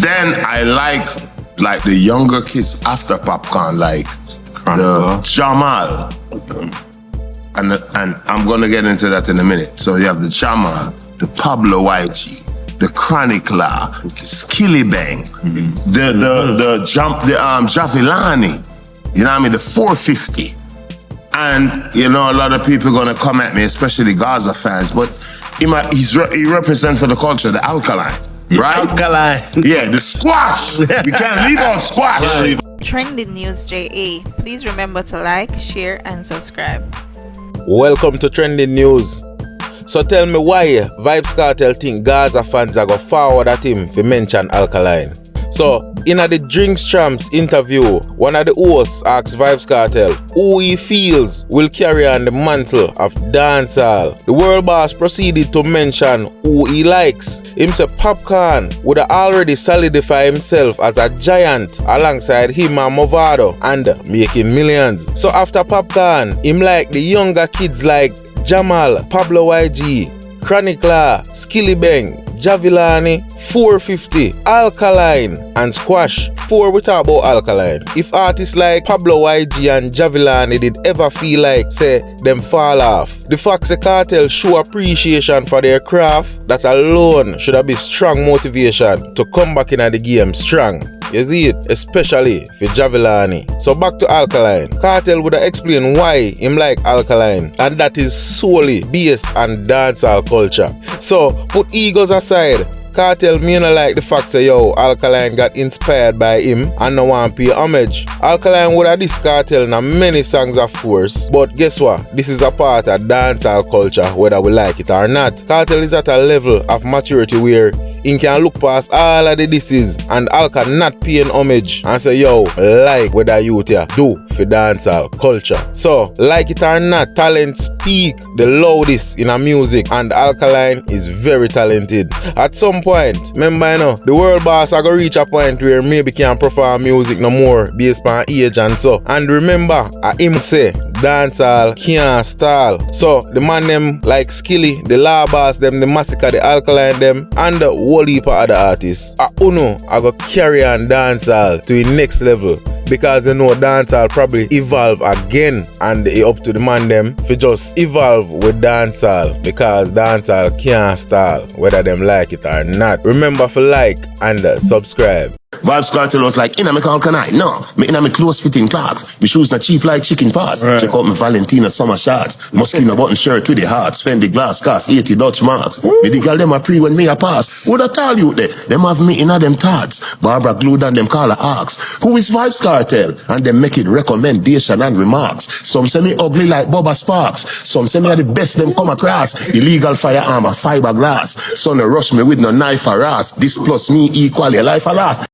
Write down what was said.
Then I like the younger kids after popcorn, like the Jamal. And I'm gonna get into that in a minute. So you have the Jamal, the Pablo YG, the Chronicler, the Skilly Bang, the Javilani, you know what I mean, the 450. And you know, a lot of people gonna come at me, especially Gaza fans, but he represents for the culture, the Alkaline, right? Alkaline. Yeah, the squash. We can't leave out squash. Trending News JA. Please remember to like, share, and subscribe. Welcome to Trending News. So tell me why Vybz Kartel think Gaza fans are going to forward at him if he mention Alkaline. So, in the Drinks Champs interview, one of the hosts asks Vybz Kartel who he feels will carry on the mantle of dancehall. The world boss proceeded to mention who he likes. Him say Popcorn would have already solidified himself as a giant alongside him and Movado and making millions. So after Popcorn, him like the younger kids like Jamal, Pablo YG, Chronicler, Skilly Bang, Javilani, 450, Alkaline, and Squash. Before we talk about Alkaline, if artists like Pablo YG and Javilani did ever feel like, say, them fall off, the fact the Kartel show appreciation for their craft, that alone should have been strong motivation to come back in the game strong. You see it? Especially for Javilani. So back to Alkaline. Kartel would have explained why him like Alkaline, and that is solely based on dancehall culture. So put egos aside, Kartel may not like the fact that Alkaline got inspired by him and no want to pay homage. Alkaline would have this Kartel in many songs of course, but guess what? This is a part of dancehall culture whether we like it or not. Kartel is at a level of maturity where he can look past all of the disses and Alka not paying homage and say like what the youth here do for dancehall culture. So like it or not, talent speak the loudest in a music and Alkaline is very talented. At some point, remember the world boss are gonna reach a point where maybe can't perform music no more based on age and so. And remember, him say dancehall can't stall. So the man them like Skilly, the Law Boss them, the Massacre, the Alkaline them, and the whole heap of other artists. Uno I go carry on dancehall to the next level because they know dancehall probably evolve again and it up to the man them to just evolve with dancehall because dancehall can't stall whether them like it or not. Remember to like and subscribe. Vybz Kartel was like, me call canine. No, me in my close fitting clocks. My shoes not cheap like chicken parts. Right. Check out my Valentina summer shots. Moschino button shirt with the hearts. Fendi glass cost 80 Dutch marks. Me the girl them a pre when me a pass. Would I tell you there? Them have me in a them tarts. Barbara glued and them call her ox. Who is Vybz Kartel? And them make it recommendation and remarks. Some say me ugly like Bubba Sparks. Some say me are the best them come across. Illegal firearm a fiberglass. Some rush me with no knife or ass. This plus me equally a life a last.